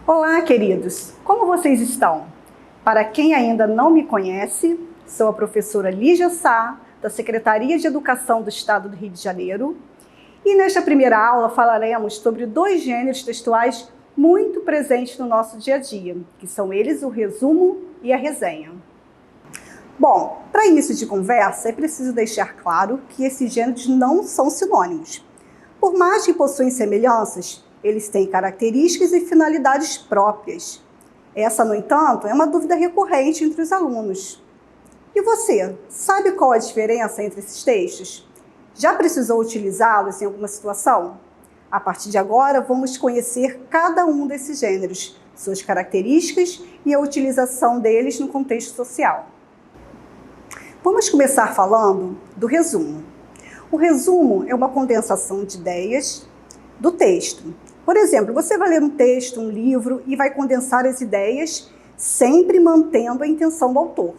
Olá, queridos! Como vocês estão? Para quem ainda não me conhece, sou a professora Lígia Sá, da Secretaria de Educação do Estado do Rio de Janeiro, e nesta primeira aula falaremos sobre dois gêneros textuais muito presentes no nosso dia a dia, que são eles o resumo e a resenha. Bom, para início de conversa, é preciso deixar claro que esses gêneros não são sinônimos. Por mais que possuem semelhanças, eles têm características e finalidades próprias. Essa, no entanto, é uma dúvida recorrente entre os alunos. E você, sabe qual a diferença entre esses textos? Já precisou utilizá-los em alguma situação? A partir de agora, vamos conhecer cada um desses gêneros, suas características e a utilização deles no contexto social. Vamos começar falando do resumo. O resumo é uma condensação de ideias do texto. Por exemplo, você vai ler um texto, um livro e vai condensar as ideias, sempre mantendo a intenção do autor.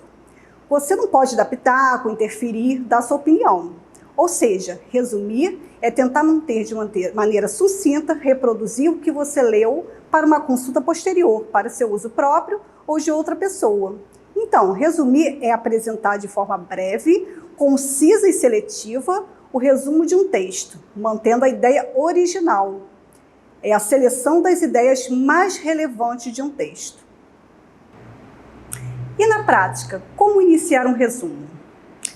Você não pode dar pitaco, interferir, dar sua opinião. Ou seja, resumir é tentar manter de maneira sucinta, reproduzir o que você leu para uma consulta posterior, para seu uso próprio ou de outra pessoa. Então, resumir é apresentar de forma breve, concisa e seletiva o resumo de um texto, mantendo a ideia original. É a seleção das ideias mais relevantes de um texto. E na prática, como iniciar um resumo?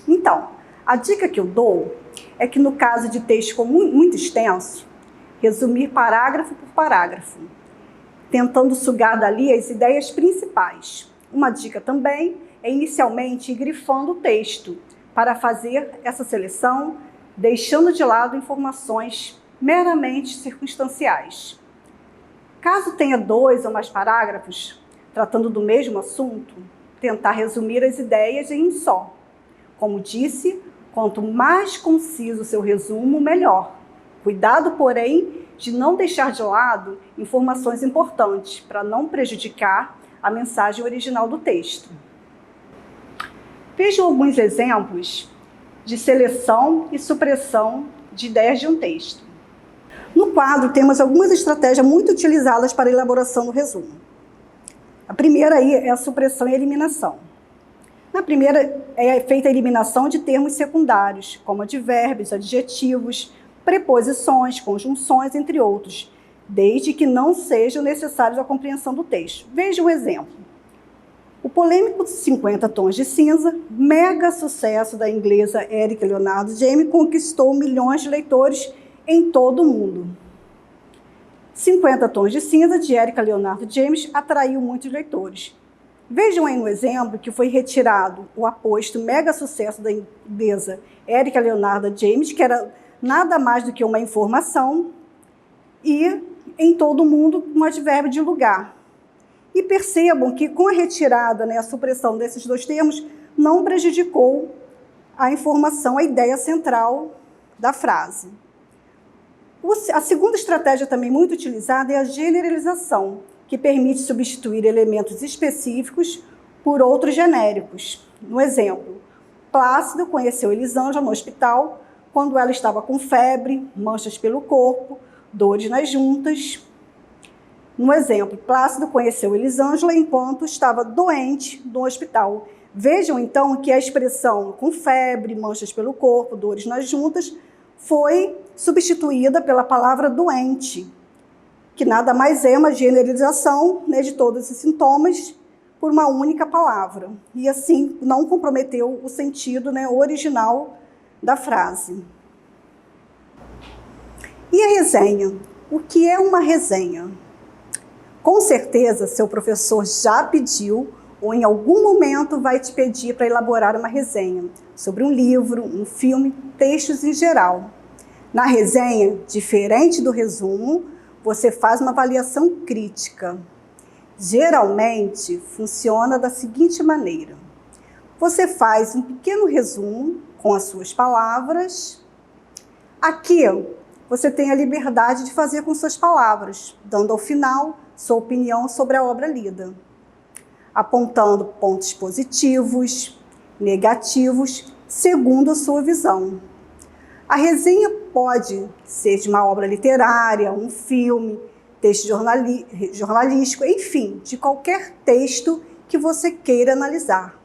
Então, a dica que eu dou é que no caso de texto muito extenso, resumir parágrafo por parágrafo, tentando sugar dali as ideias principais. Uma dica também é inicialmente ir grifando o texto para fazer essa seleção, deixando de lado informações meramente circunstanciais. Caso tenha 2 ou mais parágrafos, tratando do mesmo assunto, tentar resumir as ideias em um só. Como disse, quanto mais conciso o seu resumo, melhor. Cuidado, porém, de não deixar de lado informações importantes, para não prejudicar a mensagem original do texto. Vejam alguns exemplos de seleção e supressão de ideias de um texto. No quadro, temos algumas estratégias muito utilizadas para a elaboração do resumo. A primeira aí é a supressão e eliminação. Na primeira é feita a eliminação de termos secundários, como advérbios, adjetivos, preposições, conjunções, entre outros, desde que não sejam necessários à compreensão do texto. Veja um exemplo. O polêmico 50 Tons de Cinza, mega sucesso da inglesa Erika Leonard James, conquistou milhões de leitores em todo o mundo. 50 Tons de Cinza, de Erika Leonard James, atraiu muitos leitores. Vejam aí no exemplo que foi retirado o aposto mega sucesso da inglesa Erika Leonard James, que era nada mais do que uma informação, e em todo o mundo um advérbio de lugar. E percebam que com a retirada, a supressão desses 2 termos, não prejudicou a informação, a ideia central da frase. A segunda estratégia também muito utilizada é a generalização, que permite substituir elementos específicos por outros genéricos. No exemplo, Plácido conheceu Elisângela no hospital quando ela estava com febre, manchas pelo corpo, dores nas juntas. No exemplo, Plácido conheceu Elisângela enquanto estava doente no hospital. Vejam, então, que a expressão com febre, manchas pelo corpo, dores nas juntas, foi substituída pela palavra doente, que nada mais é uma generalização de todos esses sintomas por uma única palavra. E assim, não comprometeu o sentido original da frase. E a resenha? O que é uma resenha? Com certeza, seu professor já pediu ou em algum momento vai te pedir para elaborar uma resenha sobre um livro, um filme, textos em geral. Na resenha, diferente do resumo, você faz uma avaliação crítica. Geralmente, funciona da seguinte maneira. Você faz um pequeno resumo com as suas palavras. Aqui, você tem a liberdade de fazer com suas palavras, dando ao final sua opinião sobre a obra lida, apontando pontos positivos, negativos, segundo a sua visão. A resenha pode ser de uma obra literária, um filme, texto jornalístico, enfim, de qualquer texto que você queira analisar.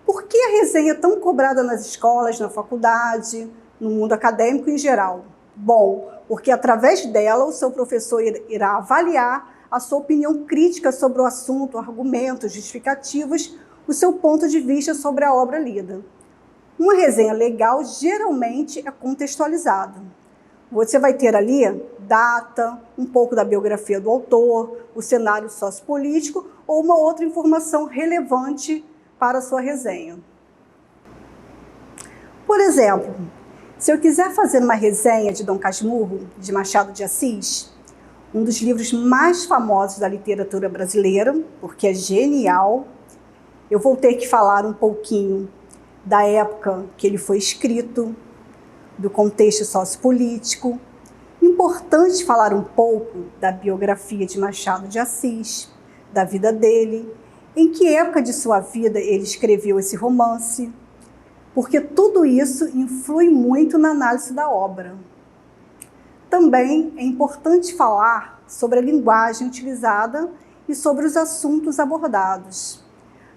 Por que a resenha é tão cobrada nas escolas, na faculdade, no mundo acadêmico em geral? Bom, porque através dela o seu professor irá avaliar a sua opinião crítica sobre o assunto, argumentos, justificativas, o seu ponto de vista sobre a obra lida. Uma resenha legal geralmente é contextualizada. Você vai ter ali data, um pouco da biografia do autor, o cenário sociopolítico ou uma outra informação relevante para a sua resenha. Por exemplo, se eu quiser fazer uma resenha de Dom Casmurro, de Machado de Assis, um dos livros mais famosos da literatura brasileira, porque é genial, eu vou ter que falar um pouquinho da época que ele foi escrito, do contexto sociopolítico. Importante falar um pouco da biografia de Machado de Assis, da vida dele, em que época de sua vida ele escreveu esse romance, porque tudo isso influi muito na análise da obra. Também é importante falar sobre a linguagem utilizada e sobre os assuntos abordados.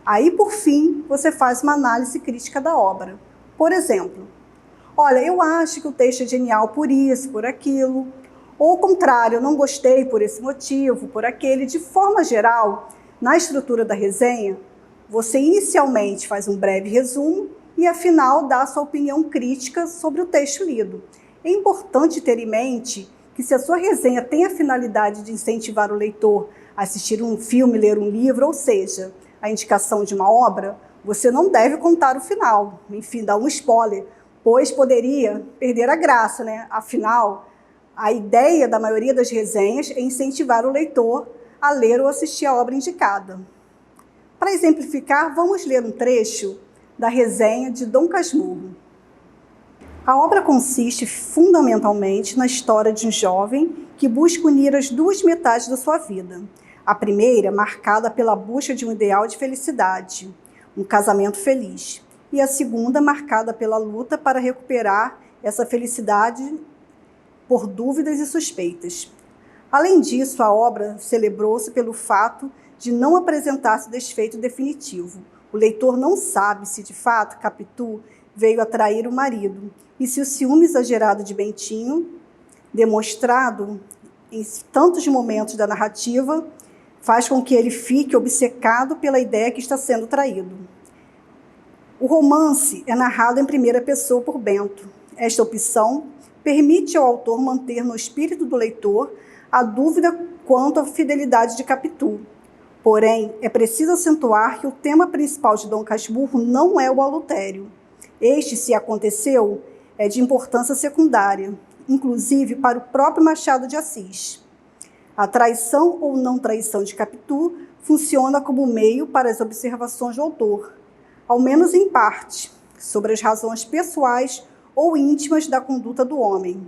Aí, por fim, você faz uma análise crítica da obra. Por exemplo, olha, eu acho que o texto é genial por isso, por aquilo, ou ao contrário, eu não gostei por esse motivo, por aquele. De forma geral, na estrutura da resenha, você inicialmente faz um breve resumo e, afinal, dá a sua opinião crítica sobre o texto lido. É importante ter em mente que, se a sua resenha tem a finalidade de incentivar o leitor a assistir um filme, ler um livro, ou seja, a indicação de uma obra, você não deve contar o final, enfim, dar um spoiler, pois poderia perder a graça, né? Afinal, a ideia da maioria das resenhas é incentivar o leitor a ler ou assistir a obra indicada. Para exemplificar, vamos ler um trecho da resenha de Dom Casmurro. A obra consiste fundamentalmente na história de um jovem que busca unir as duas metades da sua vida. A primeira, marcada pela busca de um ideal de felicidade, um casamento feliz. E a segunda, marcada pela luta para recuperar essa felicidade por dúvidas e suspeitas. Além disso, a obra celebrou-se pelo fato de não apresentar-se desfeito definitivo. O leitor não sabe se, de fato, Capitu veio a trair o marido e se o ciúme exagerado de Bentinho, demonstrado em tantos momentos da narrativa, faz com que ele fique obcecado pela ideia que está sendo traído. O romance é narrado em primeira pessoa por Bento. Esta opção permite ao autor manter no espírito do leitor a dúvida quanto à fidelidade de Capitu. Porém, é preciso acentuar que o tema principal de Dom Casmurro não é o adultério. Este, se aconteceu, é de importância secundária, inclusive para o próprio Machado de Assis. A traição ou não traição de Capitu funciona como meio para as observações do autor, ao menos em parte, sobre as razões pessoais ou íntimas da conduta do homem.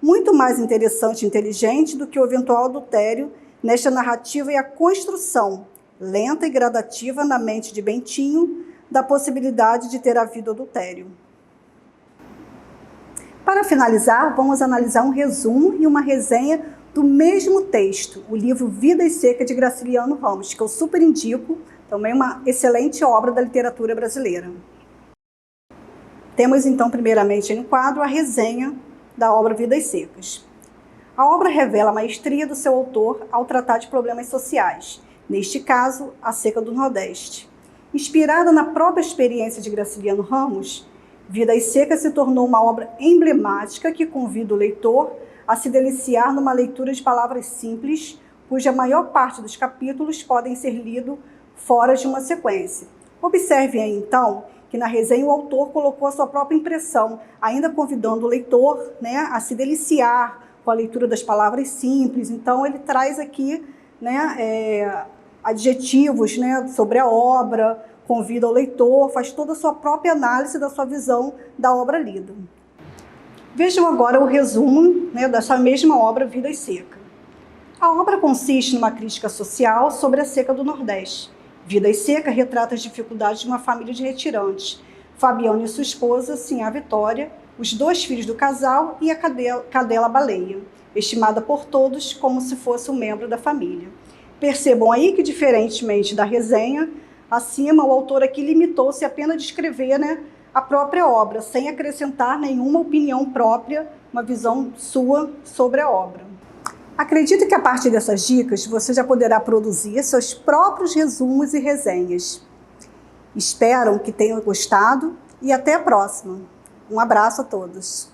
Muito mais interessante e inteligente do que o eventual adultério nesta narrativa é a construção, lenta e gradativa na mente de Bentinho, da possibilidade de ter havido adultério. Para finalizar, vamos analisar um resumo e uma resenha do mesmo texto, o livro Vida e Seca, de Graciliano Ramos, que eu super indico, também uma excelente obra da literatura brasileira. Temos então, primeiramente, no quadro, a resenha da obra Vidas Secas. A obra revela a maestria do seu autor ao tratar de problemas sociais, neste caso, a seca do Nordeste. Inspirada na própria experiência de Graciliano Ramos, Vidas Secas se tornou uma obra emblemática que convida o leitor a se deliciar numa leitura de palavras simples, cuja maior parte dos capítulos podem ser lidos fora de uma sequência. Observe aí, então, que na resenha o autor colocou a sua própria impressão, ainda convidando o leitor, né, a se deliciar com a leitura das palavras simples. Então, ele traz aqui, né, adjetivos, né, sobre a obra, convida o leitor, faz toda a sua própria análise da sua visão da obra lida. Vejam agora o resumo, né, dessa mesma obra, Vidas Secas. A obra consiste numa crítica social sobre a seca do Nordeste. Vidas Secas retrata as dificuldades de uma família de retirantes, Fabiano e sua esposa, Sinhá Vitória, os 2 filhos do casal e a cadela baleia, estimada por todos como se fosse um membro da família. Percebam aí que, diferentemente da resenha, acima o autor aqui limitou-se apenas a descrever, a própria obra, sem acrescentar nenhuma opinião própria, uma visão sua sobre a obra. Acredito que a partir dessas dicas você já poderá produzir seus próprios resumos e resenhas. Espero que tenham gostado e até a próxima. Um abraço a todos.